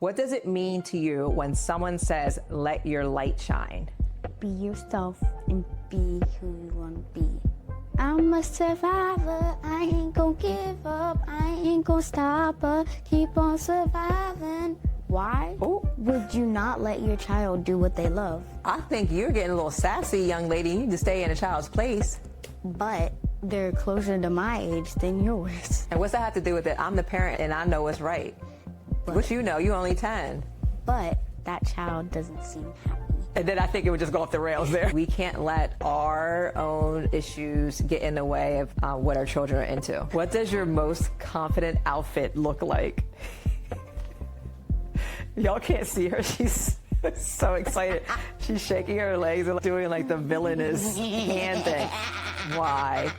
What does it mean to you when someone says, let your light shine? Be yourself and be who you want to be. I'm a survivor, I ain't gonna give up, I ain't gonna stop, but keep on surviving. Why would you not let your child do what they love? I think you're getting a little sassy, young lady. You need to stay in a child's place. But they're closer to my age than yours. And what's that have to do with it? I'm the parent and I know what's right. What you know, you're only 10. But that child doesn't seem happy. And then I think it would just go off the rails there. We can't let our own issues get in the way of what our children are into. What does your most confident outfit look like? Y'all can't see her. She's so excited. She's shaking her legs and doing like the villainous hand thing. Why?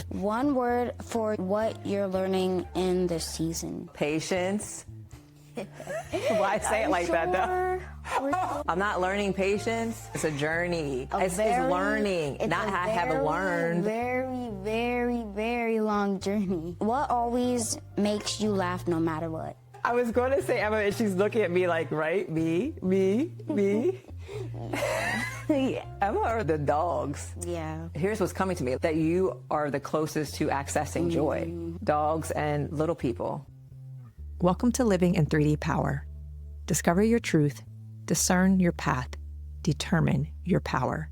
One word for what you're learning in this season. Patience. Why say it like that though? I'm not learning patience. It's a journey. It's learning, not I haven't learned. Very long journey. What always makes you laugh no matter what? I was going to say Emma, and she's looking at me like, right? Me. Emma or the dogs? Yeah. Here's what's coming to me, that you are the closest to accessing joy. Dogs and little people. Welcome to Living in 3D Power. Discover your truth, discern your path, determine your power.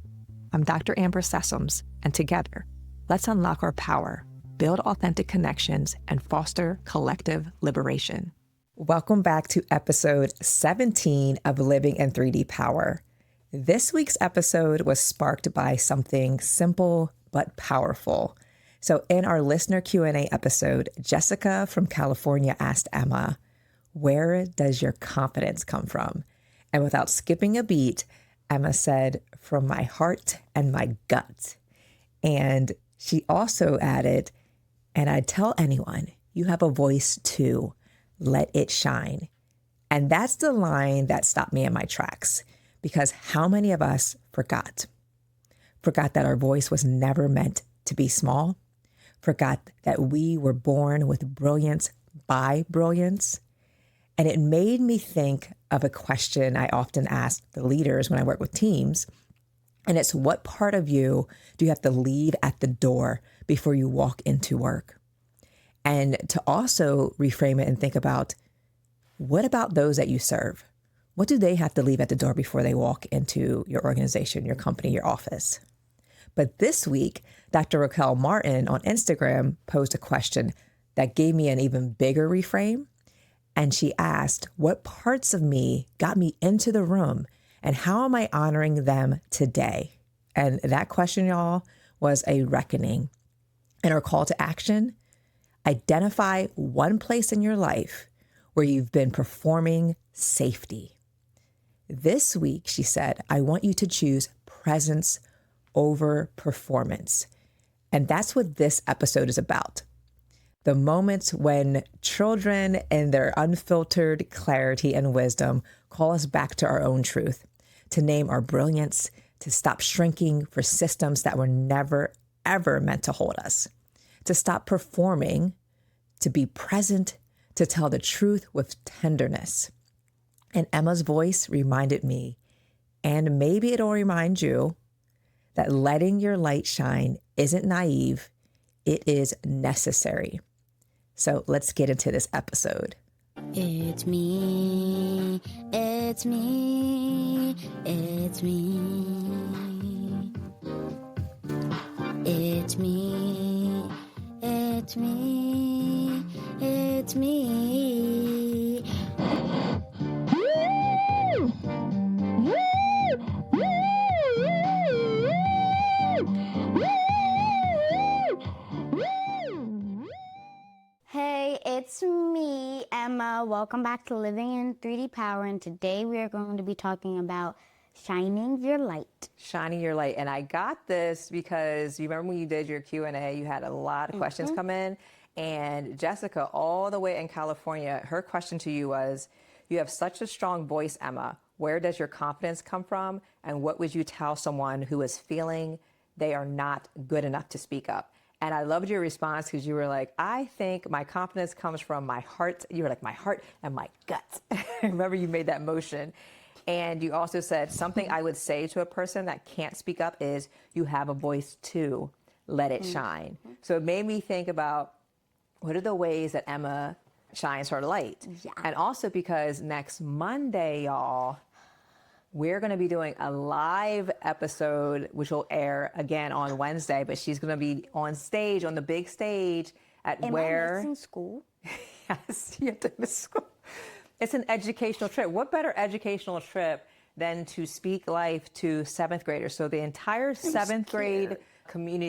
I'm Dr. Amber Sessoms, and together, let's unlock our power, build authentic connections, and foster collective liberation. Welcome back to episode 17 of Living in 3D Power. This week's episode was sparked by something simple but powerful. So in our listener Q&A episode, Jessica from California asked Emma, where does your confidence come from? And without skipping a beat, Emma said, from my heart and my gut. And she also added, and I'd tell anyone, you have a voice too. Let it shine. And that's the line that stopped me in my tracks, because how many of us forgot that our voice was never meant to be small, forgot that we were born with brilliance by brilliance. And it made me think of a question I often ask the leaders when I work with teams. And it's, what part of you do you have to leave at the door before you walk into work? And to also reframe it and think about, what about those that you serve? What do they have to leave at the door before they walk into your organization, your company, your office? But this week, Dr. Raquel Martin on Instagram posed a question that gave me an even bigger reframe. And she asked, what parts of me got me into the room, and how am I honoring them today? And that question, y'all, was a reckoning. And our call to action: identify one place in your life where you've been performing safety. This week, she said, I want you to choose presence over performance. And that's what this episode is about. The moments when children in their unfiltered clarity and wisdom call us back to our own truth, to name our brilliance, to stop shrinking for systems that were never, ever meant to hold us, to stop performing, to be present, to tell the truth with tenderness. And Emma's voice reminded me, and maybe it'll remind you, that letting your light shine isn't naive, it is necessary. So let's get into this episode. It's me, it's me, it's me. It's me, it's me, it's me. Hey, it's me, Emma. Welcome back to Living in 3D Power, and today we are going to be talking about shining your light. Shining your light. And I got this because you remember when you did your Q&A, you had a lot of questions come in, and Jessica, all the way in California, her question to you was, you have such a strong voice, Emma. Where does your confidence come from? And what would you tell someone who is feeling they are not good enough to speak up? And I loved your response because you were like, I think my confidence comes from my heart. You were like, my heart and my gut. I remember you made that motion. And you also said something I would say to a person that can't speak up is, you have a voice too, let it shine. So it made me think about, what are the ways that Emma shines her light? Yeah. And also because next Monday, y'all, we're going to be doing a live episode, which will air again on Wednesday, but she's going to be on stage, on the big stage at Am where? I missing school? Yes, you have to miss school. It's an educational trip. What better educational trip than to speak life to seventh graders? So the entire seventh grade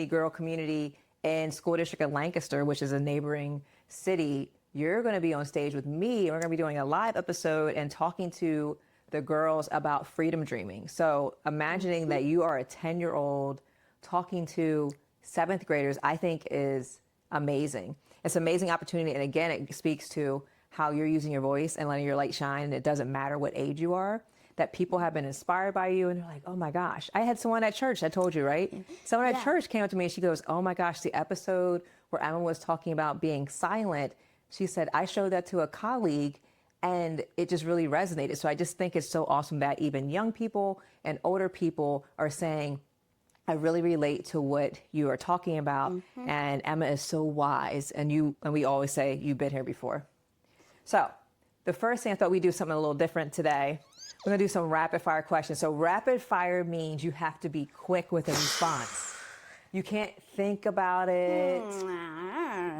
girl community in School District of Lancaster, which is a neighboring city, you're going to be on stage with me. We're going to be doing a live episode and talking to the girls about freedom dreaming. So imagining that you are a 10-year-old talking to seventh graders, I think is amazing. It's an amazing opportunity. And again, it speaks to how you're using your voice and letting your light shine. And it doesn't matter what age you are, that people have been inspired by you. And they're like, oh my gosh. I had someone at church, I told you, right? Someone at church came up to me and she goes, oh my gosh, the episode where Emma was talking about being silent, she said, I showed that to a colleague and it just really resonated. So I just think it's so awesome that even young people and older people are saying, I really relate to what you are talking about. And Emma is so wise. And we always say, you've been here before. So the first thing, I thought we'd do something a little different today. We're going to do some rapid fire questions. So rapid fire means you have to be quick with a response. You can't think about it.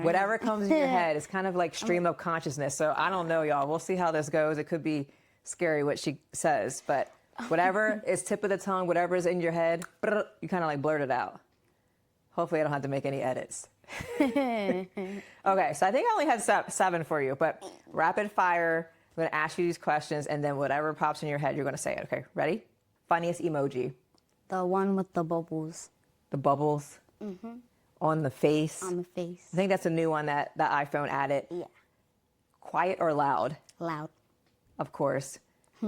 Whatever comes in your head, it's kind of like stream of consciousness. So I don't know, y'all. We'll see how this goes. It could be scary what she says, but whatever is tip of the tongue, whatever is in your head, you kind of like blurt it out. Hopefully I don't have to make any edits. Okay, so I think I only had 7 for you, but rapid fire, I'm going to ask you these questions, and then whatever pops in your head, you're going to say it. Okay, ready? Funniest emoji. The one with the bubbles. The bubbles on the face. On the face. I think that's a new one that the iPhone added. Yeah. Quiet or loud? Loud. Of course.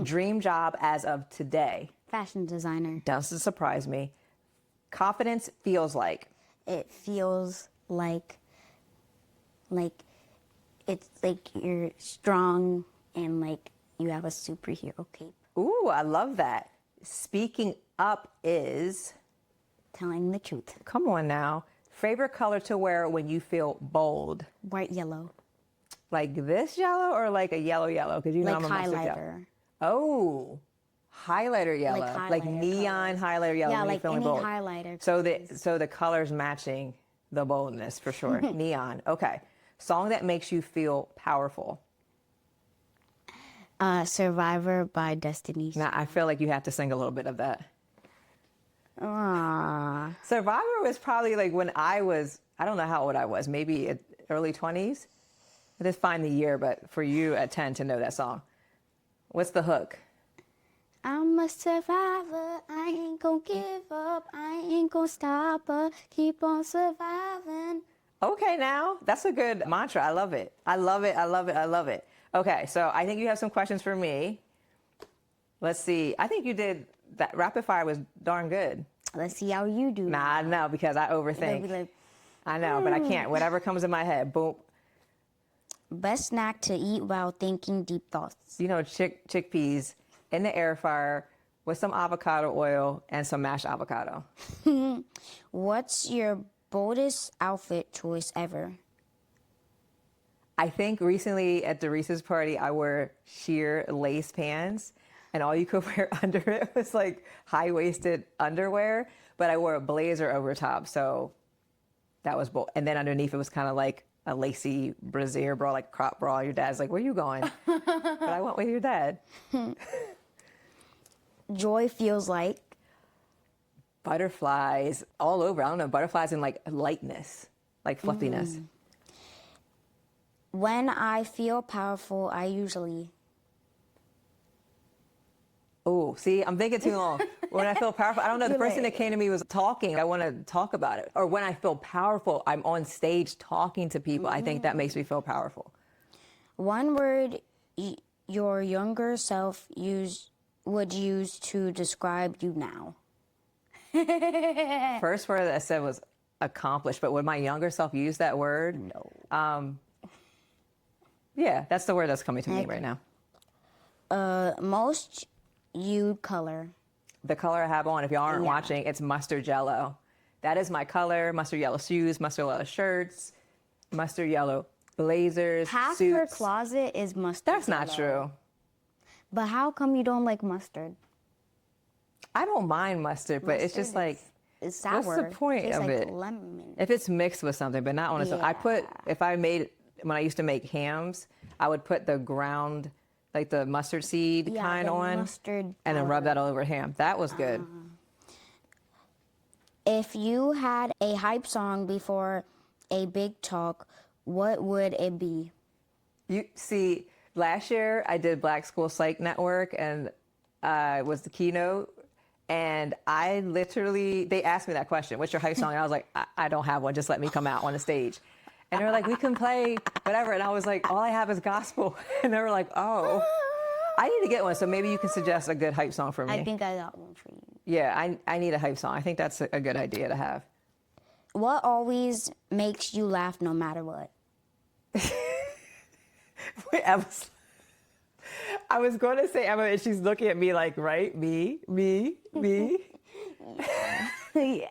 Dream job as of today? Fashion designer. Doesn't surprise me. Confidence feels like? It feels like it's like you're strong and like you have a superhero cape. Ooh, I love that. Speaking up is? Telling the truth. Come on now. Favorite color to wear when you feel bold? White, yellow. Like this yellow or like a yellow? Because you know Like I'm a mustard yellow. highlighter. Oh, highlighter yellow. Like highlighter neon highlighter yellow. Yeah, when like you're feeling any bold. highlighter. So the colors matching the boldness for sure. Neon. Okay. Song that makes you feel powerful. Survivor by Destiny. Now I feel like you have to sing a little bit of that. Aww. Survivor was probably like when I don't know how old I was, maybe early 20s. I just find the year, but for you at 10 to know that song. What's the hook? I'm a survivor, I ain't gonna give up, I ain't gonna stop, keep on surviving. Okay, now that's a good mantra. I love it. I love it. I love it. I love it. Okay, so I think you have some questions for me. Let's see. I think you did that. Rapid fire was darn good. Let's see how you do. Nah, no, because I overthink. Like, I know, but I can't. Whatever comes in my head, boom. best snack to eat while thinking deep thoughts. You know, chickpeas in the air fryer with some avocado oil and some mashed avocado. What's your boldest outfit choice ever? I think recently at the Reese's party, I wore sheer lace pants, and all you could wear under it was like high-waisted underwear, but I wore a blazer over top, so that was bold. And then underneath it was kind of like a lacy brassiere bra, like crop bra. Your dad's like, where you going? But I went with your dad. Joy feels like? Butterflies all over. I don't know, butterflies in like lightness, like fluffiness. When I feel powerful, I usually... Oh, see, I'm thinking too long. When I feel powerful, I don't know, the first thing that came to me was talking. I want to talk about it. Or when I feel powerful, I'm on stage talking to people. I think that makes me feel powerful. One word your younger self would use to describe you now. First word that I said was accomplished, but would my younger self use that word? No. Yeah, that's the word that's coming to me right now. Most used color. The color I have on, if y'all aren't Yeah. watching, it's mustard yellow. That is my color. Mustard yellow shoes, mustard yellow shirts, mustard yellow blazers, Half suits. her closet is mustard. That's not yellow. true. But how come you don't like mustard? I don't mind mustard, but it's just like, It's sour. what's the point Tastes of like it? lemon. If it's mixed with something, but not on its own. When I used to make hams, I would put the ground, like the mustard seed kind the on, mustard and then rub powder. that all over ham. That was good. If you had a hype song before a big talk, what would it be? You see, last year I did Black School Psych Network, and was the keynote. And they asked me that question, what's your hype song? And I was like, I don't have one. Just let me come out on the stage. And they were like, we can play whatever. And I was like, all I have is gospel. And they were like, oh, I need to get one. So maybe you can suggest a good hype song for me. I think I got one for you. Yeah, I need a hype song. I think that's a good idea to have. What always makes you laugh no matter what? Wait, I was going to say Emma, and she's looking at me like, right? Me. Yeah.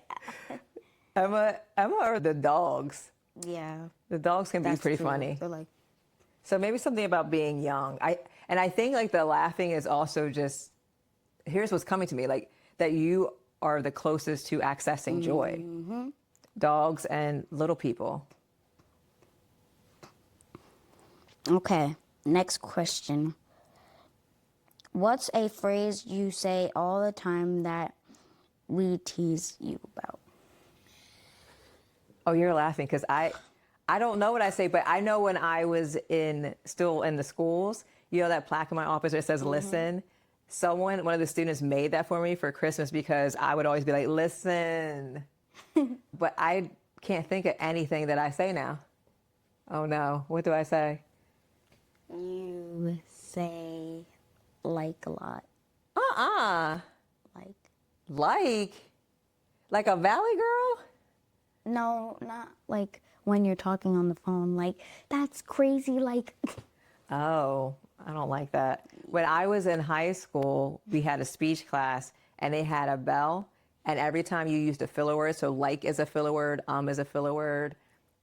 Emma or the dogs? Yeah. The dogs can be That's pretty true. funny. They're like, So maybe something about being young. I think like the laughing is also just, here's what's coming to me, like that you are the closest to accessing joy. Mm-hmm. Dogs and little people. okay, next question. What's a phrase you say all the time that we tease you about? Oh, you're laughing because I don't know what I say, but I know when I was still in the schools, you know that plaque in my office where it says listen? One of the students made that for me for Christmas because I would always be like, listen. But I can't think of anything that I say now. Oh no, what do I say? You say like a lot. Like a valley girl? No, not like when you're talking on the phone. Like, that's crazy. Like, Oh, I don't like that. When I was in high school, we had a speech class and they had a bell. And every time you used a filler word, so like is a filler word, is a filler word,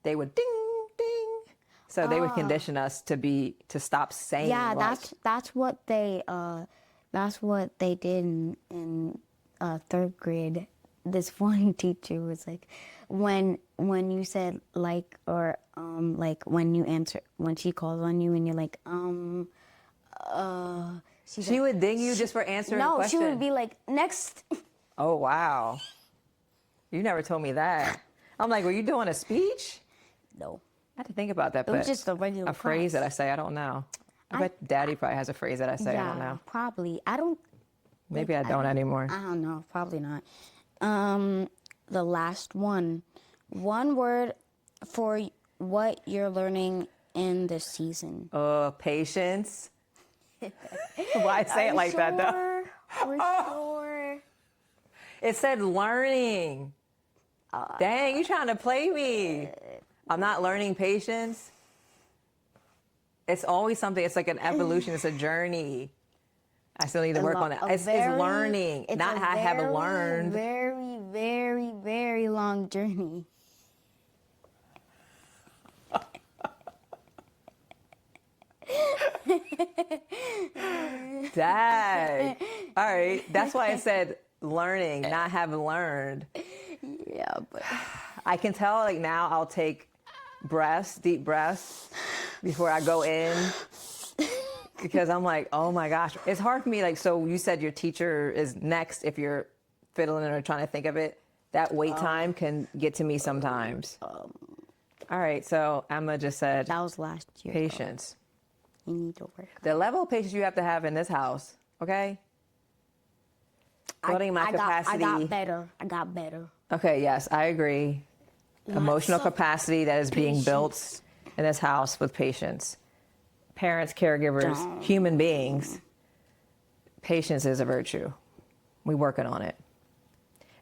they would ding, ding. So they would condition us to stop saying yeah, like. that's what they did in third grade. This one teacher was like, when you said like or like when she calls on you and you're like She would ding you just for answering a no, question. she would be like next. Oh, wow. You never told me that. I'm like, were you doing a speech? No, I had to think about that. it was But just a regular phrase that I class. say, I don't know. I bet Daddy probably has a phrase that I say, I don't know. Probably. I don't. Maybe I don't anymore. I don't know. Probably not. The last one. One word for what you're learning in this season. Patience. Why say it like that, though? We're sure. It said learning. Dang, you trying to play me. I'm not learning patience. It's always something. It's like an evolution. It's a journey. I still need to work on it. It's learning, not I haven't learned. Very, very, very long journey. Dang. All right. That's why I said learning, not have learned. Yeah, but I can tell like now I'll take deep breaths before I go in because I'm like, oh my gosh. It's hard for me. Like, so you said your teacher is next if you're fiddling or trying to think of it. That wait time can get to me sometimes. All right. So Emma just said that was last year. patience. You need to work. The level of patience you have to have in this house, okay? Building my capacity. I got better. Okay, yes, I agree. Emotional capacity that is being built in this house with patience. Parents, caregivers, human beings. Patience is a virtue. We're working on it.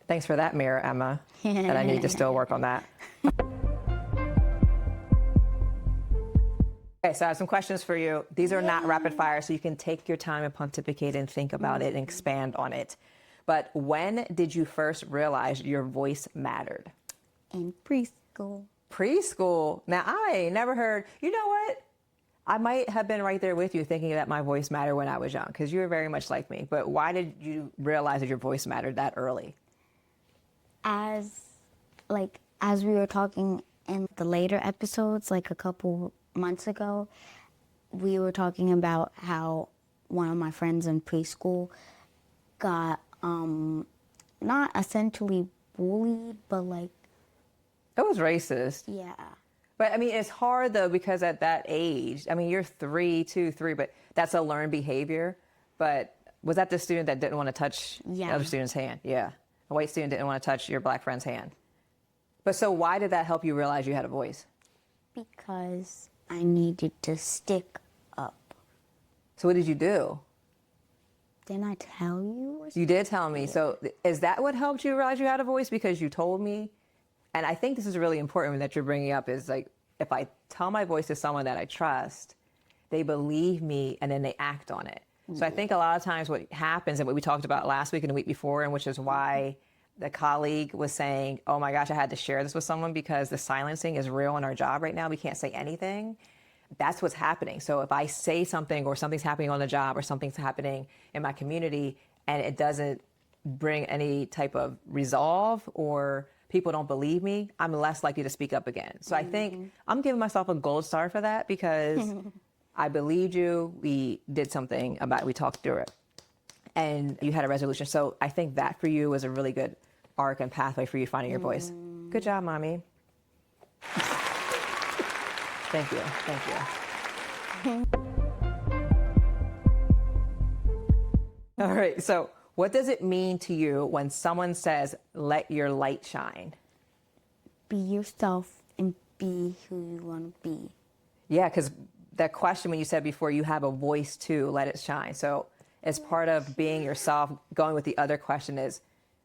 Thanks for that mirror, Emma, that I need to still work on that. Okay, so I have some questions for you. These are not rapid fire, so you can take your time and pontificate and think about it and expand on it. But when did you first realize your voice mattered? In preschool. Preschool. Now, I ain't never heard, you know what? I might have been right there with you thinking that my voice mattered when I was young, because you were very much like me. But why did you realize that your voice mattered that early? As we were talking in the later episodes, like a couple months ago, we were talking about how one of my friends in preschool got not essentially bullied, but like It was racist. yeah. But I mean, it's hard though, because at that age, I mean, you're 3, but that's a learned behavior. But was that the student that didn't want to touch the other student's hand? Yeah. A white student didn't want to touch your black friend's hand. But so why did that help you realize you had a voice? Because I needed to stick up. So what did you do? Didn't I tell you? You did tell me. So is that what helped you realize you had a voice? Because you told me? And I think this is really important that you're bringing up, is like, if I tell my voice to someone that I trust, they believe me and then they act on it. So I think a lot of times what happens, and what we talked about last week and the week before, and which is why the colleague was saying, oh my gosh, I had to share this with someone because the silencing is real in our job right now. We can't say anything. That's what's happening. So if I say something, or something's happening on the job, or something's happening in my community, and it doesn't bring any type of resolve, or people don't believe me, I'm less likely to speak up again. So I think I'm giving myself a gold star for that, because I believed you. We did something about it. We talked through it. And you had a resolution. So I think that for you was a really good arc and pathway for you finding your voice. Good job, Mommy. Thank you. Thank you. All right. So what does it mean to you when someone says, let your light shine? Be yourself and be who you want to be. Yeah, because that question when you said before, you have a voice too, let it shine. So as part of being yourself, going with the other question is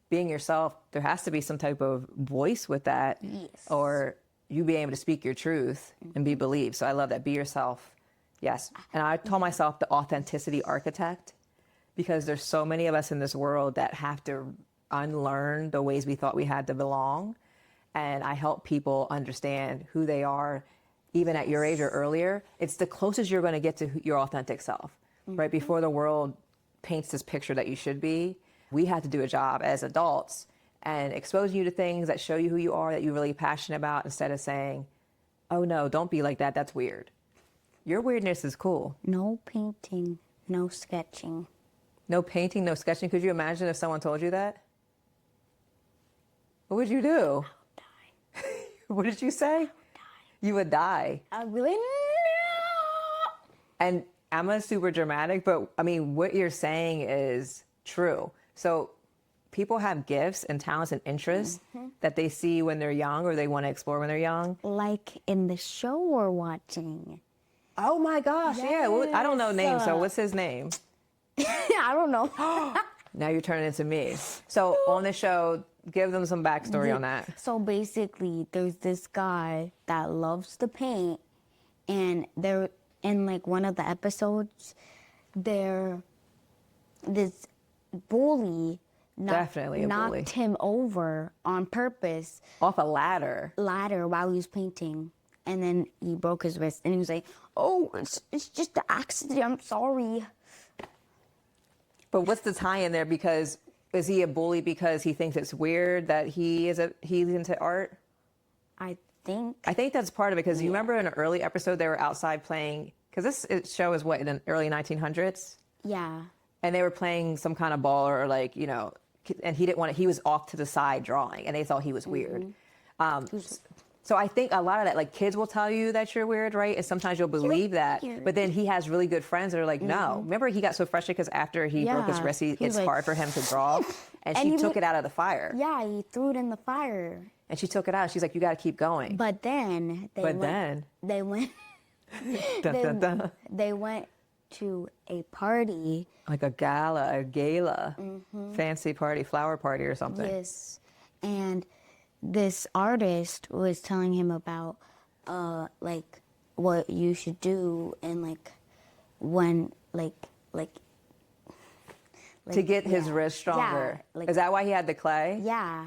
being yourself, there has to be some type of voice with that. Yes. Or you being able to speak your truth and be believed. So I love that. Be yourself. Yes. And I call myself the authenticity architect, because there's so many of us in this world that have to unlearn the ways we thought we had to belong. And I help people understand who they are, even at your age or earlier. It's the closest you're going to get to your authentic self, right? Before the world paints this picture that you should be, we had to do a job as adults and exposing you to things that show you who you are, that you're really passionate about, instead of saying, oh no, don't be like that, that's weird. Your weirdness is cool. No painting, no sketching. No painting, no sketching. Could you imagine if someone told you that? What would you do? Die. What did you say? You would die. I really no. And Emma's super dramatic, but I mean, what you're saying is true. So people have gifts and talents and interests that they see when they're young, or they want to explore when they're young. Like in the show we're watching. Oh my gosh, yeah. Well, I don't know names, so what's his name? I don't know. Now you're turning into me. So on the show, give them some backstory on that. So basically, there's this guy that loves to paint, and they're in like one of the episodes, this bully Definitely a bully. knocked him over on purpose Off a ladder. while he was painting, and then he broke his wrist, and he was like, "Oh, it's just an accident. I'm sorry." But what's the tie in there? Because is he a bully because he thinks it's weird that he's into art? I think I think that's part of it, because you remember in an early episode they were outside playing, because show is what, in the early 1900s? yeah. And they were playing some kind of ball, or like, you know, and he didn't want to, he was off to the side drawing, and they thought he was weird. So I think a lot of that, like, kids will tell you that you're weird, right? And sometimes you'll believe that. weird. But then he has really good friends that are like, no. Remember, he got so frustrated because after he broke his Yeah. wrist, He was it's like, hard for him to draw. And And she he took wa- it out of the fire. Yeah, he threw it in the fire. And she took it out. She's like, you got to keep going. But then they But went. then- They went. Dun, dun, dun. They went to a party. Like a gala, fancy party, flower party or something. Yes. And this artist was telling him about like what you should do and like when like To get his wrist stronger. Yeah, like- Is that why he had the clay? yeah.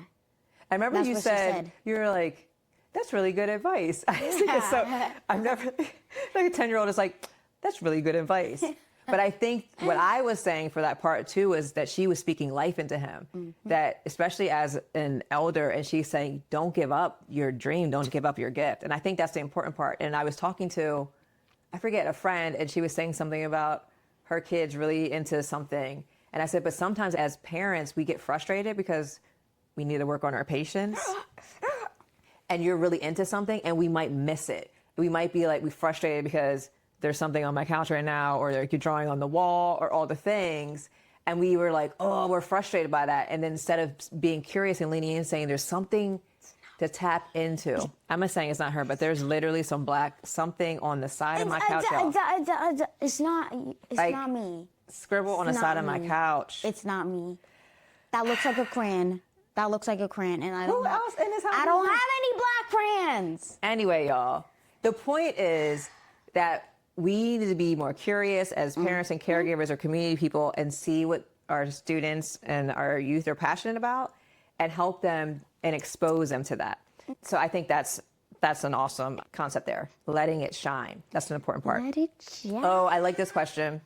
I remember That's you what she said, said. you were like, that's really good advice. I think it's so, I've never, like a 10-year-old is like, that's really good advice. But I think what I was saying for that part too is that she was speaking life into him. That especially as an elder, and she's saying, don't give up your dream, don't give up your gift. And I think that's the important part. And I was talking to, I forget, a friend, and she was saying something about her kids really into something. And I said, but sometimes as parents, we get frustrated because we need to work on our patience. And you're really into something and we might miss it. We might be like, we're frustrated because there's something on my couch right now, or like you're drawing on the wall, or all the things. And we were like, oh, we're frustrated by that. And then instead of being curious and leaning in, saying there's something to tap into. I'm not saying it's not her, but there's literally something on the side of my couch. It's not Like, not me. Scribble on the It's side not of my me. couch. It's not me. That looks like a crayon. That looks like a crayon, and I don't. Who else in this house? I don't have any black crayons. Anyway, y'all, the point is that we need to be more curious as parents and caregivers or community people and see what our students and our youth are passionate about and help them and expose them to that. So I think that's an awesome concept there. Letting it shine. That's an important part. Let it shine. Oh, I like this question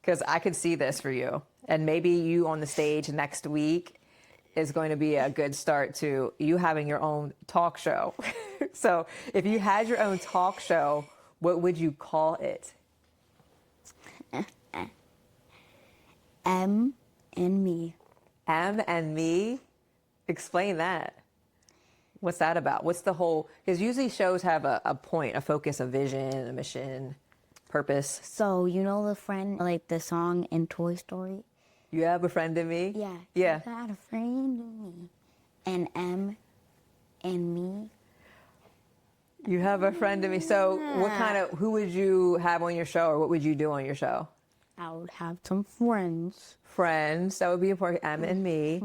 because I could see this for you. And maybe you on the stage next week is going to be a good start to you having your own talk show. So if you had your own talk show, what would you call it? M and me. M and me? Explain that. What's that about? What's the whole, because usually shows have a point, a focus, a vision, a mission, purpose. So you know the friend, like the song in Toy Story? You have a friend in me? Yeah. Yeah. You got a friend in me. And M and me. You have a friend in me. So who would you have on your show, or what would you do on your show? I would have some friends. Friends, that would be important. M and me.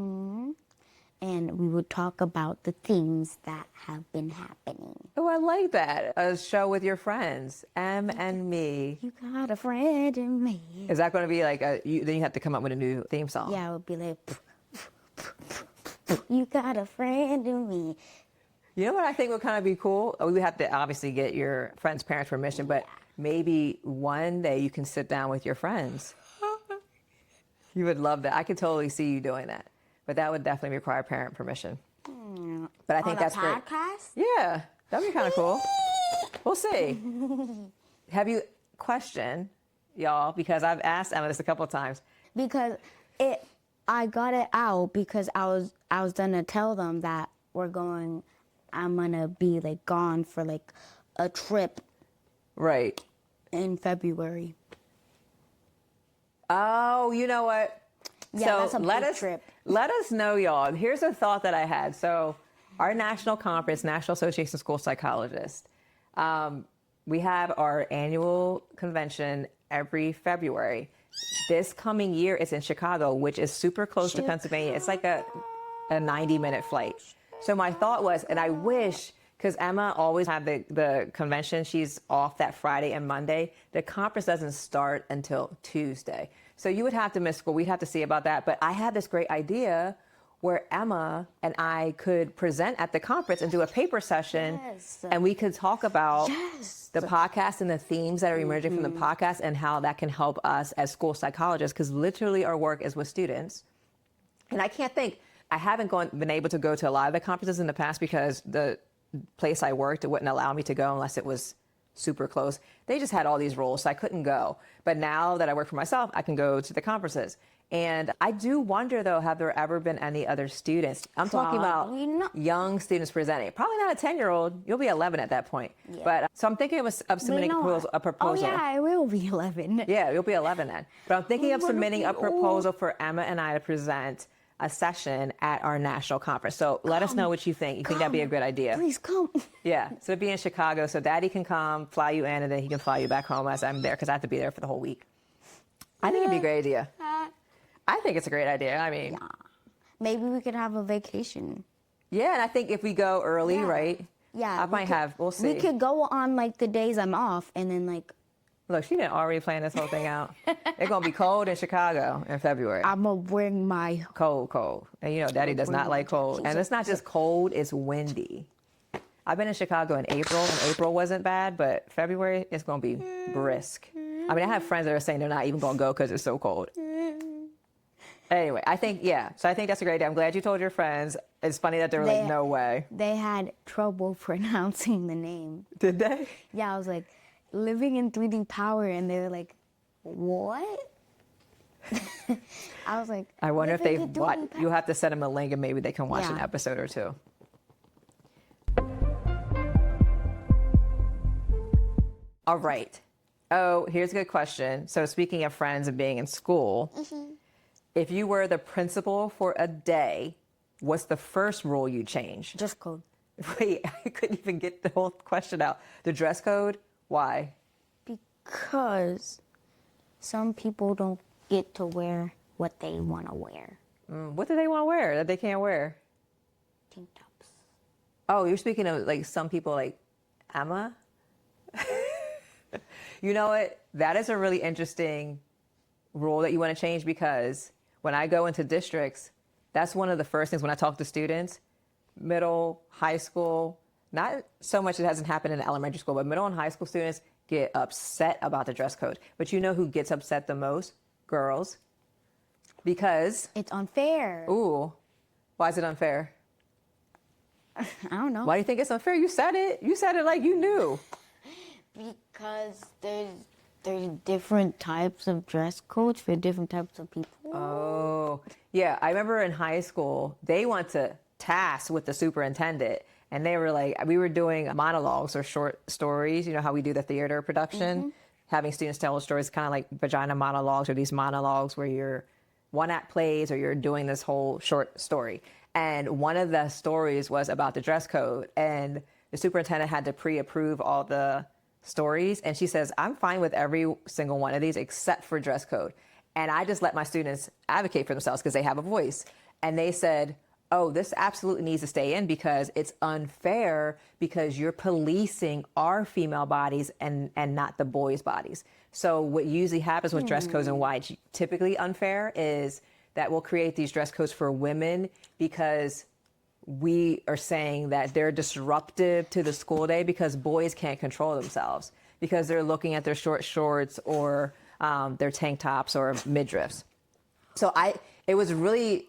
And we would talk about the things that have been happening. Oh, I like that. A show with your friends. M and me. You got a friend in me. Is that going to be like then you have to come up with a new theme song? Yeah, it would be like, you got a friend in me. You know what I think would kind of be cool? We would have to obviously get your friends' parents' permission, but maybe one day you can sit down with your friends. You would love that. I could totally see you doing that. But that would definitely require parent permission. But I think that's great. Podcast? Yeah, that'd be kind of cool. We'll see. Have you question, y'all? Because I've asked Emma this a couple of times. Because I got it out because I was gonna tell them that I'm gonna be like gone for like a trip Right. in February. Oh, you know what? Yeah, so that's a big trip. Let us know, y'all. Here's a thought that I had. So our national conference, National Association of School Psychologists, we have our annual convention every February. This coming year, it's in Chicago, which is super close to Pennsylvania. It's like a 90-minute flight. So my thought was, and I wish, because Emma always had the convention, she's off that Friday and Monday. The conference doesn't start until Tuesday. So you would have to miss school. We'd have to see about that. But I had this great idea where Emma and I could present at the conference and do a paper session. Yes. And we could talk about Yes. the podcast and the themes that are emerging from the podcast and how that can help us as school psychologists, because literally our work is with students. And I can't think, I haven't been able to go to a lot of the conferences in the past because the place I worked, it wouldn't allow me to go unless it was super close. They just had all these rules, so I couldn't go. But now that I work for myself, I can go to the conferences. And I do wonder, though, have there ever been any other students? I'm talking Probably about not. young students presenting. Probably not a 10-year-old. You'll be 11 at that point. Yeah. But so I'm thinking of submitting a proposal. Oh yeah, I will be 11. Yeah, you'll be 11 then. But I'm thinking of I'm gonna submitting be a proposal for Emma and I to present a session at our national conference. So let us know what you think. You think that'd be a good idea? Please come. Yeah. So it'd be in Chicago. So Daddy can come, fly you in, and then he can fly you back home as I'm there because I have to be there for the whole week. I think it'd be a great idea. I think it's a great idea. I mean, Maybe we could have a vacation. yeah, and I think if we go early, right? Yeah. I might have, we'll see. We could go on like the days I'm off and then like Look, she didn't already plan this whole thing out. It's going to be cold in Chicago in February. I'm going to bring my... Cold. And you know, Daddy does not like cold. And it's not just cold, it's windy. I've been in Chicago in April, and April wasn't bad, but February, it's going to be brisk. I mean, I have friends that are saying they're not even going to go because it's so cold. Anyway, I think, yeah. So I think that's a great idea. I'm glad you told your friends. It's funny that they were like, no way. They had trouble pronouncing the name. Did they? Yeah, I was like, living in 3D power, and they were like, what? I was like, I wonder if living they've in 3D watched. power. You'll have to send them a link and maybe they can watch an Yeah. episode or two. All right. Oh, here's a good question. So speaking of friends and being in school, if you were the principal for a day, what's the first rule you change? Dress code. Wait, I couldn't even get the whole question out. The dress code? Why? Because some people don't get to wear what they want to wear. What do they want to wear that they can't wear? Tank tops. Oh, you're speaking of like some people like Emma? You know what? That is a really interesting rule that you want to change because when I go into districts, that's one of the first things when I talk to students, middle, high school, not so much it hasn't happened in elementary school, but middle and high school students get upset about the dress code. But you know who gets upset the most? Girls. Because, It's unfair. ooh, why is it unfair? I don't know. Why do you think it's unfair? You said it. You said it like you knew. Because there's different types of dress codes for different types of people. Oh, yeah. I remember in high school, they went to task with the superintendent. And they were like, we were doing monologues or short stories. You know how we do the theater production? Having students tell stories, kind of like vagina monologues or these monologues where you're one-act plays or you're doing this whole short story. And one of the stories was about the dress code. And the superintendent had to pre-approve all the stories. And she says, I'm fine with every single one of these except for dress code. And I just let my students advocate for themselves because they have a voice. And they said, oh, this absolutely needs to stay in because it's unfair because you're policing our female bodies and not the boys' bodies. So what usually happens with dress codes and why it's typically unfair is that we'll create these dress codes for women because we are saying that they're disruptive to the school day because boys can't control themselves because they're looking at their short shorts or their tank tops or midriffs. So it was a really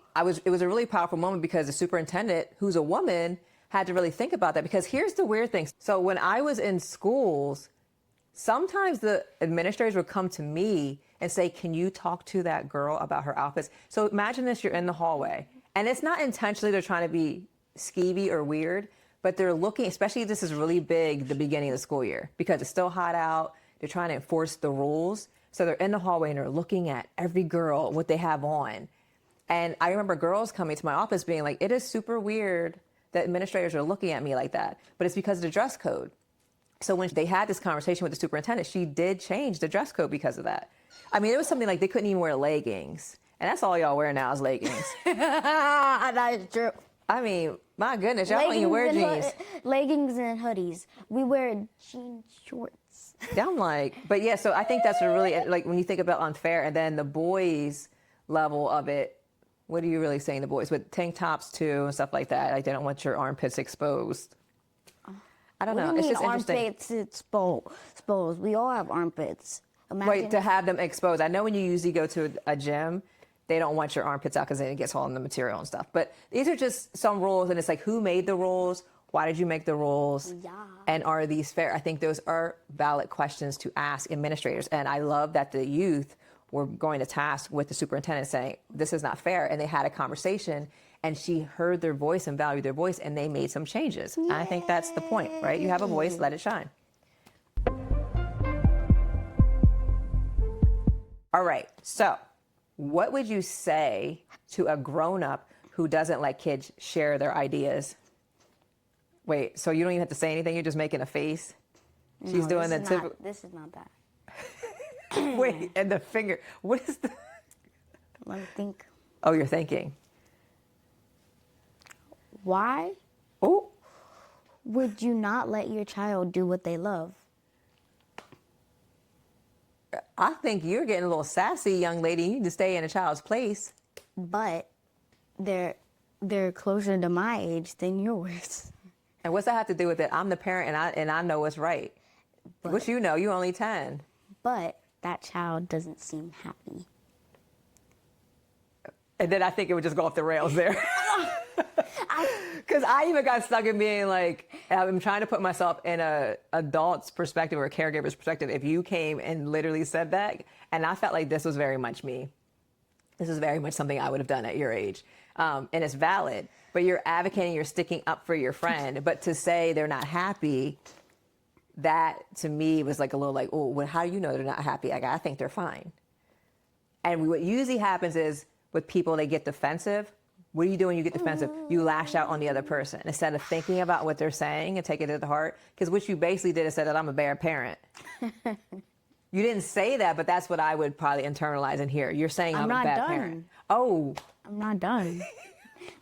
powerful moment because the superintendent, who's a woman, had to really think about that because here's the weird thing. So when I was in schools, sometimes the administrators would come to me and say, can you talk to that girl about her outfits? So imagine this, you're in the hallway and it's not intentionally they're trying to be skeevy or weird, but they're looking, especially this is really big the beginning of the school year because it's still hot out. They're trying to enforce the rules. So they're in the hallway and they're looking at every girl, what they have on. And I remember girls coming to my office being like, it is super weird that administrators are looking at me like that, but it's because of the dress code. So when they had this conversation with the superintendent, she did change the dress code because of that. I mean, it was something like they couldn't even wear leggings. And that's all y'all wear now is leggings. That is true. I mean, my goodness, y'all don't even wear jeans. Leggings and hoodies. We wear jean shorts. I'm like, but yeah, so I think that's a really, like when you think about unfair and then the boys level of it, what are you really saying, the boys? With tank tops too and stuff like that, like they don't want your armpits exposed. I don't know. What do It's you just mean interesting. armpits exposed? We all have armpits. Imagine. Right, to have them exposed. I know when you usually go to a gym, they don't want your armpits out because then it gets all in the material and stuff. But these are just some rules, and it's like, who made the rules? Why did you make the rules? Yeah. And are these fair? I think those are valid questions to ask administrators. And I love that the youth were going to task with the superintendent saying, this is not fair. And they had a conversation, and she heard their voice and valued their voice, and they made some changes. And I think that's the point, right? You have a voice, let it shine. All right, so what would you say to a grown-up who doesn't let kids share their ideas? Wait, so you don't even have to say anything? You're just making a face? She's doing the typical... This is not that. Wait, and the finger. What is the... Let me think. Oh, you're thinking. Why Oh, would you not let your child do what they love? I think you're getting a little sassy, young lady. You need to stay in a child's place. But they're closer to my age than yours. And what's that have to do with it? I'm the parent, and I know what's right. What you know? You only 10. But that child doesn't seem happy. And then I think it would just go off the rails there. Because I even got stuck in being like, I'm trying to put myself in a adult's perspective or a caregiver's perspective. If you came and literally said that, and I felt like this was very much me. This is very much something I would have done at your age. And it's valid, but you're advocating, you're sticking up for your friend. But to say they're not happy, that to me was like a little like, oh, well, how do you know they're not happy? Like, I think they're fine. And what usually happens is with people, they get defensive. What do you do when you get defensive? You lash out on the other person instead of thinking about what they're saying and take it to the heart. Because what you basically did is said that I'm a bad parent. You didn't say that, but that's what I would probably internalize and hear. You're saying I'm a bad parent. Oh. I'm not done.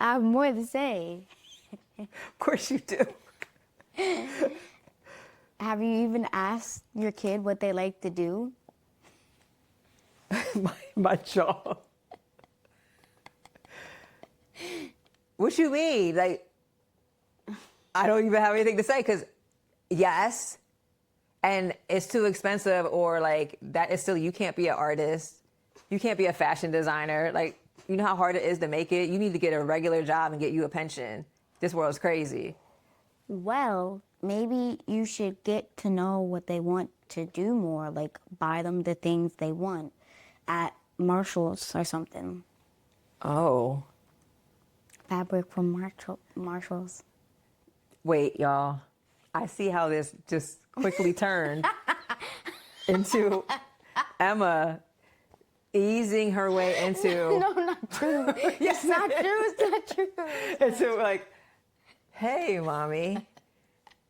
I have more to say. Of course you do. Have you even asked your kid what they like to do? my jaw. What you mean? Like, I don't even have anything to say because, yes, and it's too expensive, or like that is still, you can't be an artist. You can't be a fashion designer. Like, you know how hard it is to make it? You need to get a regular job and get you a pension. This world's crazy. Well, maybe you should get to know what they want to do more, like buy them the things they want at Marshall's or something. Oh. Fabric from Marshall's. Wait, y'all. I see how this just quickly turned into Emma easing her way into... No, not true. It's not true. It's not true. And so like, hey, mommy,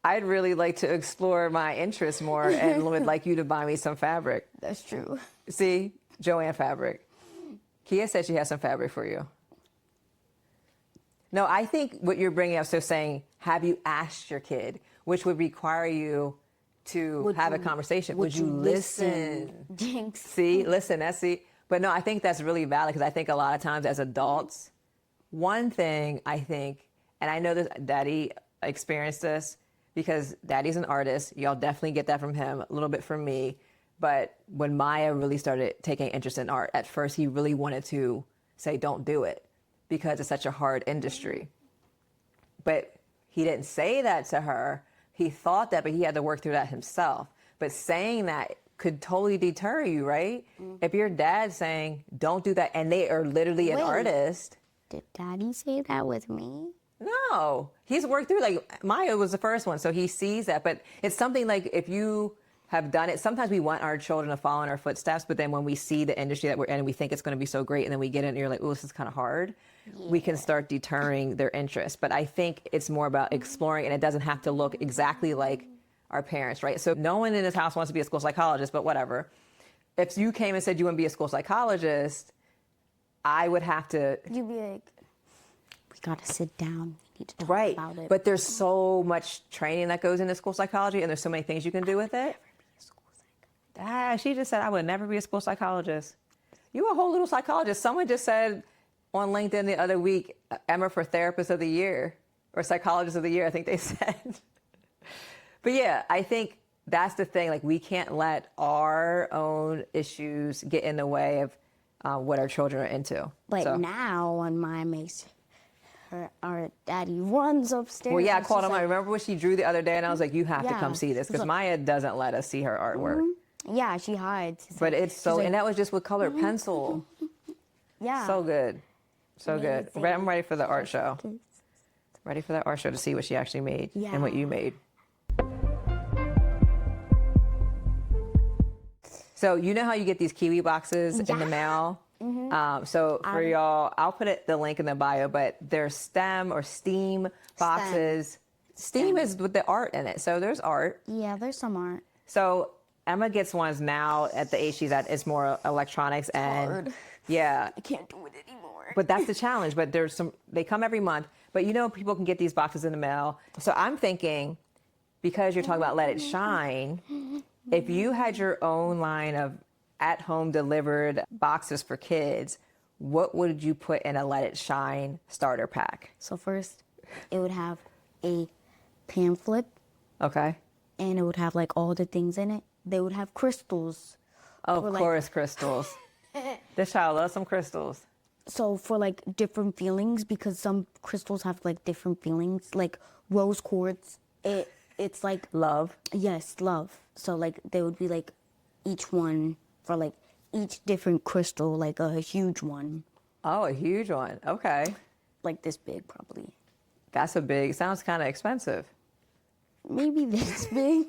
I'd really like to explore my interests more and would like you to buy me some fabric. That's true. See, Joanne fabric. Kia said she has some fabric for you. No, I think what you're bringing up, so saying, have you asked your kid, which would require you to have a conversation. Would you listen? Jinx. See, listen, that's see. But no, I think that's really valid because I think a lot of times as adults, one thing I think, and I know that Daddy experienced this because Daddy's an artist. Y'all definitely get that from him, a little bit from me. But when Maya really started taking interest in art, at first he really wanted to say, don't do it because it's such a hard industry. But he didn't say that to her. He thought that, but he had to work through that himself. But saying that could totally deter you, right? Mm-hmm. If your dad's saying, don't do that, and they are literally an artist. Did Daddy say that with me? No. He's worked through, like, Maya was the first one, so he sees that. But it's something like if you have done it, sometimes we want our children to follow in our footsteps, but then when we see the industry that we're in and we think it's going to be so great, and then we get in and you're like, oh, this is kind of hard, we can start deterring their interest. But I think it's more about exploring, and it doesn't have to look exactly like our parents, right? So no one in this house wants to be a school psychologist, but whatever. If you came and said you want to be a school psychologist, I would have to... You'd be like, we got to sit down. We need to talk about it. But there's so much training that goes into school psychology, and there's so many things you can do with it. She just said, I would never be a school psychologist. You a whole little psychologist. Someone just said on LinkedIn the other week, Emma for Therapist of the Year, or Psychologist of the Year, I think they said. But yeah, I think that's the thing. Like, we can't let our own issues get in the way of what our children are into. But now when Maya makes our daddy runs upstairs. Well, yeah, I called him. I remember what she drew the other day, and I was like, you have to come see this, because Maya doesn't let us see her artwork. Mm-hmm. Yeah, she hides. But it's so, like, and that was just with colored pencil. Yeah. So good. So good. I'm ready for the art show. Ready for that art show to see what she actually made and what you made. So you know how you get these kiwi boxes in the mail? So for y'all, I'll put the link in the bio, but they're STEM or STEAM boxes. STEAM is with the art in it. So there's art. Yeah, there's some art. So Emma gets ones now at the age she's at. It's more electronics and hard. yeah. I can't do it anymore. But that's the challenge. But they come every month. But people can get these boxes in the mail. So I'm thinking, because you're talking about Let It Shine, if you had your own line of at-home delivered boxes for kids, what would you put in a Let It Shine starter pack? So first, it would have a pamphlet, Okay. and it would have like all the things in it. They would have crystals. Oh, of course, crystals. This child loves some crystals. So for like different feelings, because some crystals have like different feelings, like rose quartz, it's like Love. yes, love. So like they would be like each one for like each different crystal, like a huge one, Oh, a huge one. Okay. like this big probably. Sounds kind of expensive. Maybe this big.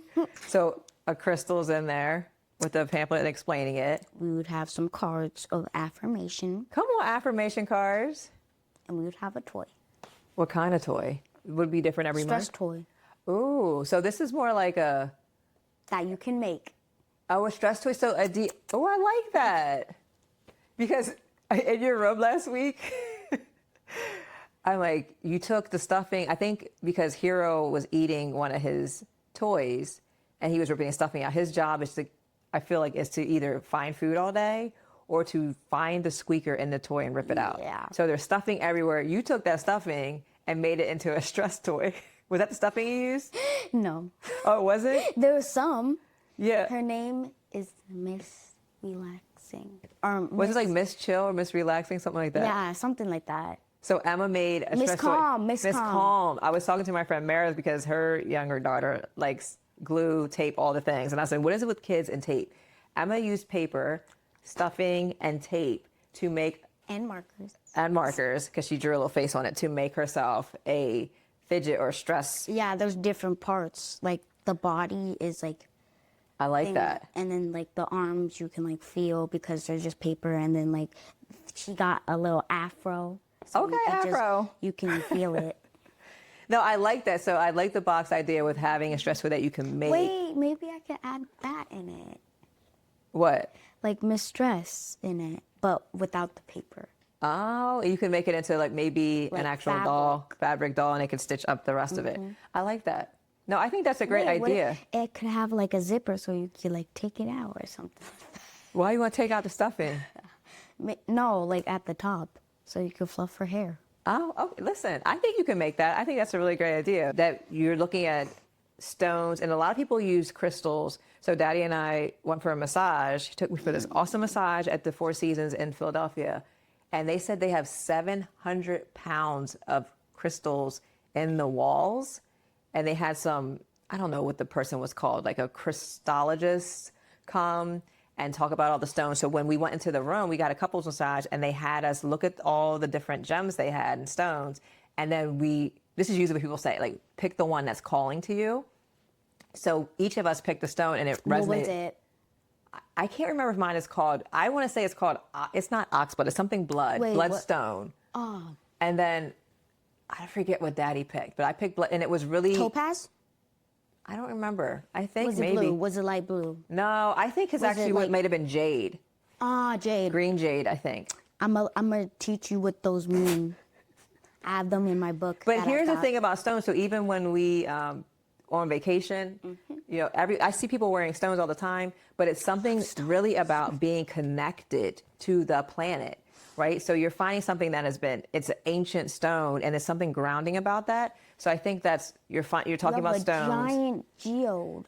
So a crystal's in there with the pamphlet and explaining it. We would have some cards of affirmation, Come on, affirmation cards. and we would have a toy. What kind of toy? Would it be different every Stress month? toy Ooh, so this is more like a that you can make. stress toy. So oh, I like that. Because in your room last week, I'm like, you took the stuffing, I think because Hero was eating one of his toys and he was ripping the stuffing out. His job is to either find food all day or to find the squeaker in the toy and rip it out. Yeah. So there's stuffing everywhere. You took that stuffing and made it into a stress toy. Was that the stuffing you used? No, Oh, was it? there was some. Yeah. Her name is Miss Relaxing. Was it like Miss Chill or Miss Relaxing, something like that? Yeah, something like that. So Emma made a Miss stress toy. Calm, Miss Calm. I was talking to my friend Maris because her younger daughter likes glue, tape, all the things. And I said, what is it with kids and tape? Emma used paper, stuffing, and tape to make, And markers. and markers, because she drew a little face on it, to make herself a fidget or stress. Yeah, there's different parts. Like the body is like I like thing, that. and then like the arms you can like feel because there's just paper, and then like she got a little afro. So Okay, you can afro. You can feel it. No, I like that. So I like the box idea with having a stress toy that you can make. Wait, maybe I could add that in it. What? Like Miss Stress in it, but without the paper. Oh, you can make it into like maybe an Like actual fabric doll, and it can stitch up the rest of it. I like that. No, I think that's a great Wait, what idea. if it could have like a zipper so you could like take it out or something. Why you want to take out the stuffing? No, like at the top so you could fluff her hair. Oh, okay. Listen, I think you can make that. I think that's a really great idea. That you're looking at stones, and a lot of people use crystals. So Daddy and I went for a massage. He took me for this awesome massage at the Four Seasons in Philadelphia. And they said they have 700 pounds of crystals in the walls. And they had some, I don't know what the person was called, like a crystallologist come and talk about all the stones. So when we went into the room, we got a couples massage, and they had us look at all the different gems they had and stones. And then this is usually what people say, like, pick the one that's calling to you. So each of us picked the stone, and it resonated. What was it? I can't remember if mine is called, I want to say it's called, it's not oxblood, it's something bloodstone. Oh. And then I forget what Daddy picked, but I picked blood, and it was really, Topaz? I don't remember. I think Was it maybe. blue? Was it light blue? No, I think it's Was actually it what like- might have been jade. Ah, jade. Green jade, I think. I'm gonna teach you what those mean. I have them in my book. But that I here's the got. thing about stones. So even when we on vacation, I see people wearing stones all the time, but it's something really about being connected to the planet, right? So you're finding something that it's an ancient stone, and there's something grounding about that. So I think you're talking about a stones. giant geode.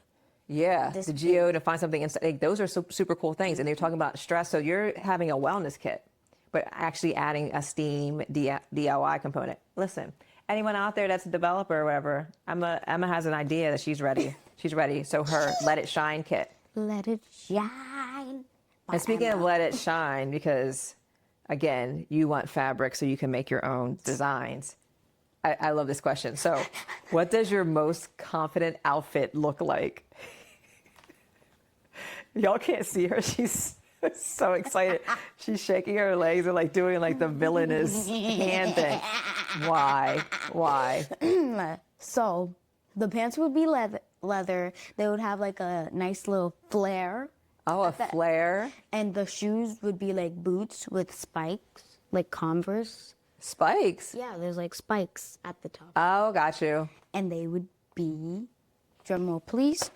Yeah, This the geode, to find something inside. Like, those are super cool things. And they're talking about stress. So you're having a wellness kit, but actually adding a STEAM DIY component. Listen, anyone out there that's a developer or whatever, Emma has an idea that she's ready. She's ready. So her Let It Shine kit. Let it shine. And speaking of Let It Shine, because again, you want fabric so you can make your own designs. I love this question. So what does your most confident outfit look like? Y'all can't see her. She's So excited. She's shaking her legs and like doing like the villainous hand thing. Why? So the pants would be leather. They would have like a nice little flare. Oh, a flare. And the shoes would be like boots with spikes, like Converse. Spikes? Yeah, there's like spikes at the top. Oh, got you. And they would be, drum roll please,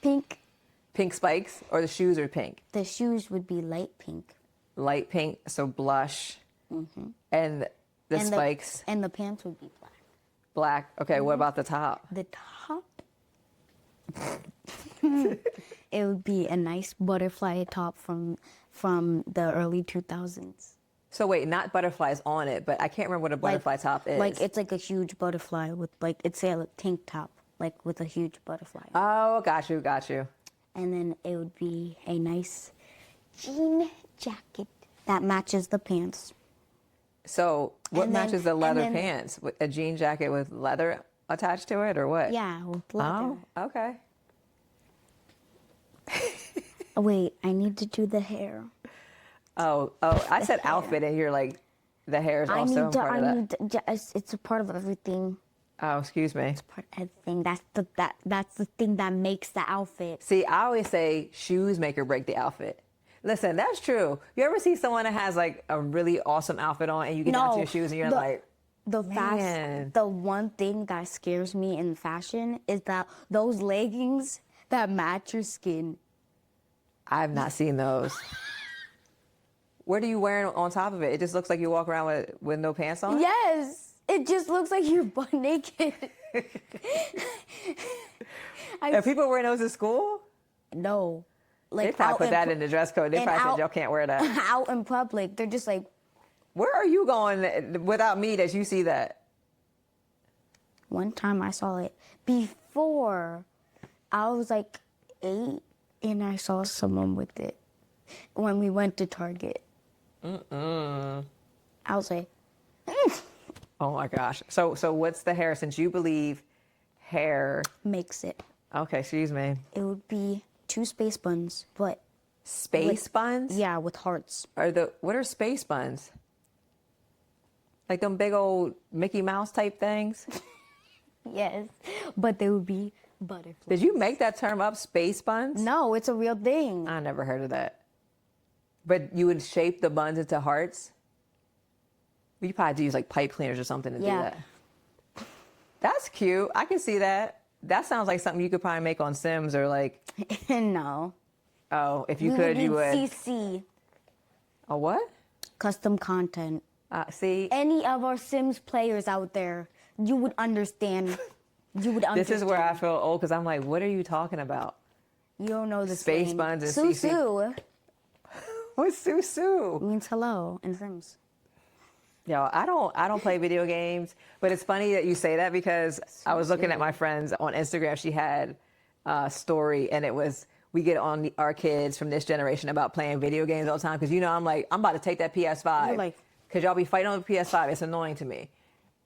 pink. Pink spikes, or the shoes are pink? The shoes would be light pink. Light pink, so blush. And the spikes? And the pants would be black. Black. Okay, what about the top? The top, it would be a nice butterfly top from the early 2000s. So wait, not butterflies on it, but I can't remember what a butterfly top is. Like it's like a huge butterfly with like, it's a tank top, like with a huge butterfly. Oh, got you. And then it would be a nice jean jacket that matches the pants. So what And then- matches the leather and then- pants? A jean jacket with leather attached to it, or what? Yeah, with leather. Oh, okay. Oh, wait, I need to do the hair. Oh, I said outfit, and you're like, the hair is also part of that. It's a part of everything. Oh, excuse me. Part of everything. That's the thing that makes the outfit. See, I always say shoes make or break the outfit. Listen, that's true. You ever see someone that has like a really awesome outfit on, and you get down to your shoes, and you're like, man. The one thing that scares me in fashion is that those leggings that match your skin. I've not seen those. What are you wearing on top of it? It just looks like you walk around with no pants on? Yes, it just looks like you're butt naked. Are people wearing those at school? No. They probably put that in the dress code. They probably said y'all can't wear that. Out in public, they're just like, where are you going without me that you see that? one time I saw it before. I was like 8 and I saw someone with it when we went to Target. I was like, Oh my gosh. So what's the hair? Since you believe hair makes it. Okay, excuse me. It would be 2 space buns, but Space buns? yeah, with hearts. What are space buns? Like them big old Mickey Mouse type things? Yes, but they would be butterflies. Did you make that term up, space buns? No, it's a real thing. I never heard of that. But you would shape the buns into hearts? You probably had to use like pipe cleaners or something to do Yeah. that. That's cute. I can see that. That sounds like something you could probably make on Sims or like, No. oh, if you We could, you need would. CC, A what? custom content. See, Any of our Sims players out there, you would understand. You would understand. this is where I feel old because I'm like, what are you talking about? You don't know the Space slang. buns and CC. Susu What's Susu? means hello in Sims. Yo, I don't play video games, but it's funny that you say that because I was looking at my friends on Instagram. She had a story, and it was, we get on our kids from this generation about playing video games all the time because, you know, I'm like, I'm about to take that PS5 You're like- because y'all be fighting on the PS5. It's annoying to me.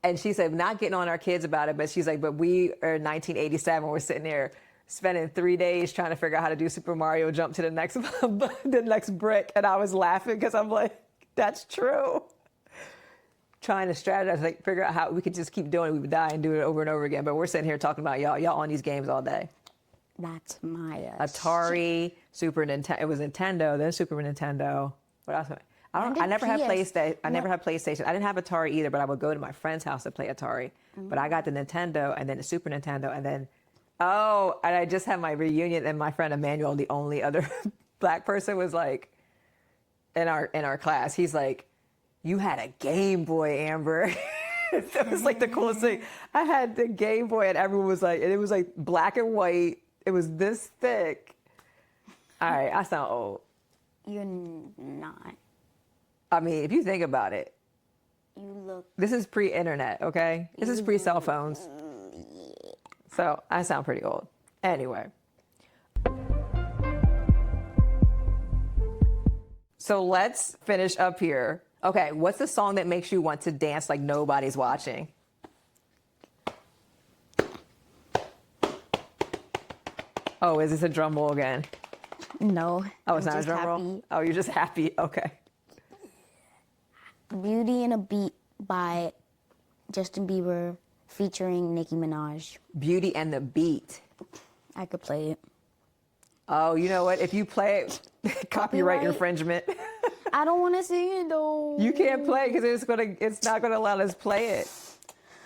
And she said, not getting on our kids about it, but she's like, but we are in 1987. We're sitting there spending 3 days trying to figure out how to do Super Mario jump to the next the next brick. And I was laughing because I'm like, that's true. Trying to strategize, like figure out how we could just keep doing it. We would die and do it over and over again. But we're sitting here talking about y'all on these games all day. That's my Atari, Super Nintendo. It was Nintendo, then Super Nintendo. What else? I never had PlayStation. I never had PlayStation. I didn't have Atari either, but I would go to my friend's house to play Atari. But I got the Nintendo and then the Super Nintendo and then, and I just had my reunion and my friend Emmanuel, the only other black person, was like, in our class, he's like, you had a Game Boy, Amber. That was like the coolest thing. I had the Game Boy and everyone was like, and it was like black and white. It was this thick. All right, I sound old. You're not. I mean, if you think about it, You look. this is pre-internet, okay? This is pre-cell phones. So I sound pretty old. Anyway. So let's finish up here. Okay, what's the song that makes you want to dance like nobody's watching? Oh, is this a drum roll again? No. Oh, it's I'm not a just drum roll? happy. Oh, you're just happy. Okay. Beauty and a Beat by Justin Bieber featuring Nicki Minaj. Beauty and the Beat. I could play it. Oh, you know what? If you play it, copyright infringement. I don't want to sing it though. You can't play because it's not gonna let us play it.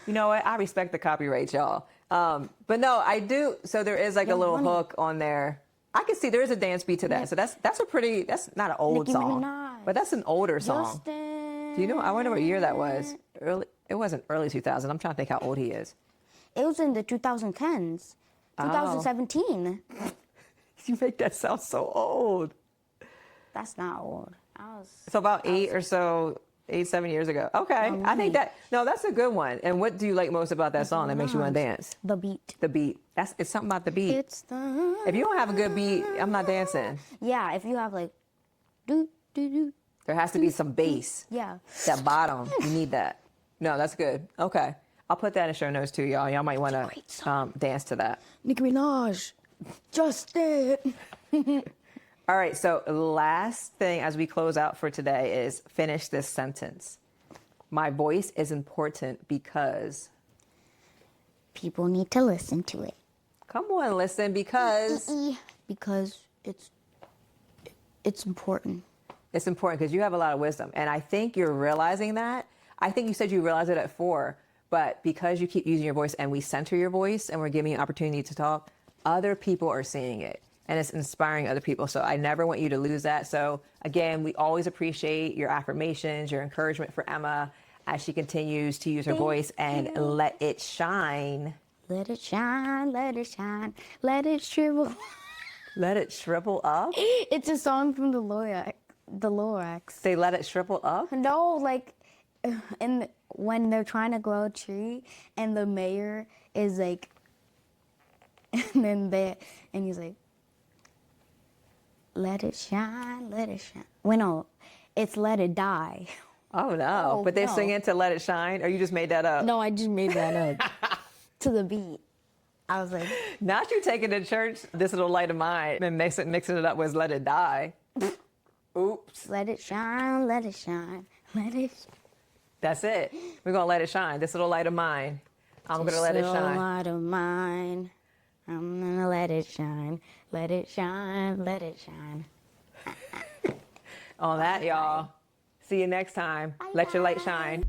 You know what? I respect the copyright, y'all. But no, I do. So there is like a little hook on there. I can see there is a dance beat to that. Yeah. So that's not an old Nicki song, Minaj. but that's an older song. Justin. Do you know? I wonder what year that was. It wasn't early 2000. I'm trying to think how old he is. It was in the 2010s. 2017. You make that sound so old. That's not old. So about 7 years ago. Okay. I think that's a good one. And what do you like most about that song that makes you want to dance? The beat. The beat. It's something about the beat. If you don't have a good beat, I'm not dancing. Yeah, if you have like do do do. There has to be some bass. Yeah. That bottom. You need that. No, that's good. Okay. I'll put that in show notes too, y'all. Y'all might want to dance to that. Nicki Minaj. Justin. All right, so last thing as we close out for today is finish this sentence. My voice is important because... people need to listen to it. Come on, listen, because... Because it's important. It's important because you have a lot of wisdom. And I think you're realizing that. I think you said you realized it at 4, but because you keep using your voice and we center your voice and we're giving you an opportunity to talk, other people are seeing it. And it's inspiring other people. So I never want you to lose that. So again, we always appreciate your affirmations, your encouragement for Emma as she continues to use her voice and let it shine. Let it shine, let it shine, let it shrivel. Let it shrivel up? It's a song from the Lorax. Say let it shrivel up? No, like when they're trying to grow a tree and the mayor is like, and he's like, let it shine, let it shine. Well, no, it's let it die. Oh, no. But they're singing to let it shine? Or you just made that up? No, I just made that up to the beat. I was like... Not you taking to church, this little light of mine, and mixing it up with let it die. Oops. Let it shine, let it shine, let it... That's it. We're going to let it shine. This little light of mine. I'm going to let it shine. This little light of mine. I'm going to let it shine. Let it shine, let it shine. On that, y'all. See you next time. Let your light shine.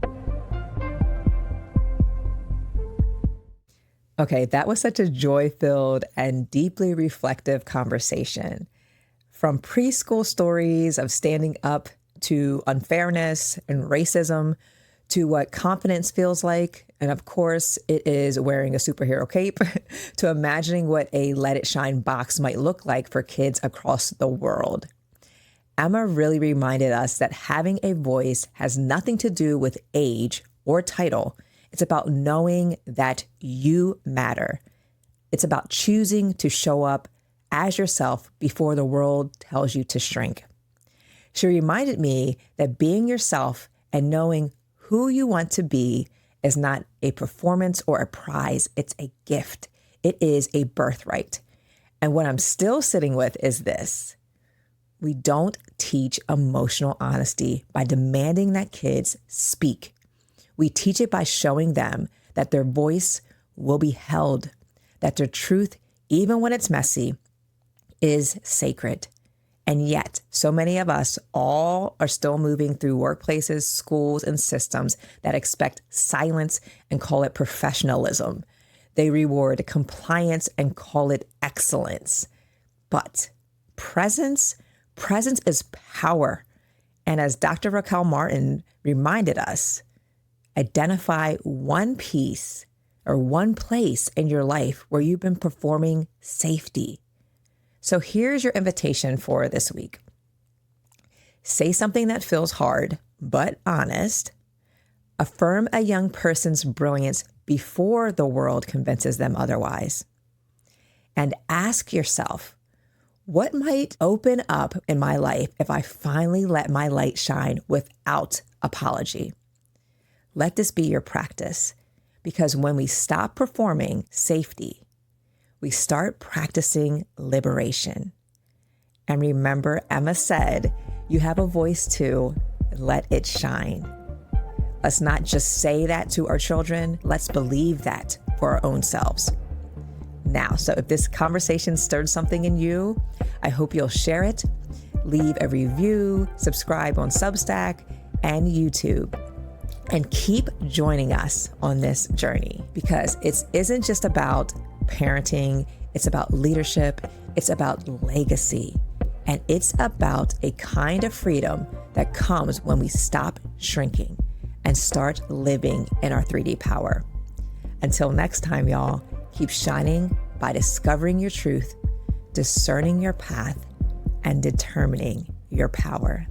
Okay, that was such a joy-filled and deeply reflective conversation. From preschool stories of standing up to unfairness and racism, to what confidence feels like, and of course, it is wearing a superhero cape, to imagining what a Let It Shine box might look like for kids across the world. Emma really reminded us that having a voice has nothing to do with age or title. It's about knowing that you matter. It's about choosing to show up as yourself before the world tells you to shrink. She reminded me that being yourself and knowing who you want to be is not a performance or a prize. It's a gift. It is a birthright. And what I'm still sitting with is this. We don't teach emotional honesty by demanding that kids speak. We teach it by showing them that their voice will be held, that their truth, even when it's messy, is sacred. And yet, so many of us all are still moving through workplaces, schools, and systems that expect silence and call it professionalism. They reward compliance and call it excellence. But presence is power. And as Dr. Raquel Martin reminded us, identify one piece or one place in your life where you've been performing safety. So here's your invitation for this week. Say something that feels hard, but honest. Affirm a young person's brilliance before the world convinces them otherwise. And ask yourself, what might open up in my life if I finally let my light shine without apology? Let this be your practice, because when we stop performing safety, we start practicing liberation. And remember, Emma said, you have a voice too. Let it shine. Let's not just say that to our children. Let's believe that for our own selves. Now, so if this conversation stirred something in you, I hope you'll share it, leave a review, subscribe on Substack and YouTube, and keep joining us on this journey, because it isn't just about parenting, it's about leadership, it's about legacy, and it's about a kind of freedom that comes when we stop shrinking and start living in our 3D power. Until next time, y'all, keep shining by discovering your truth, discerning your path, and determining your power.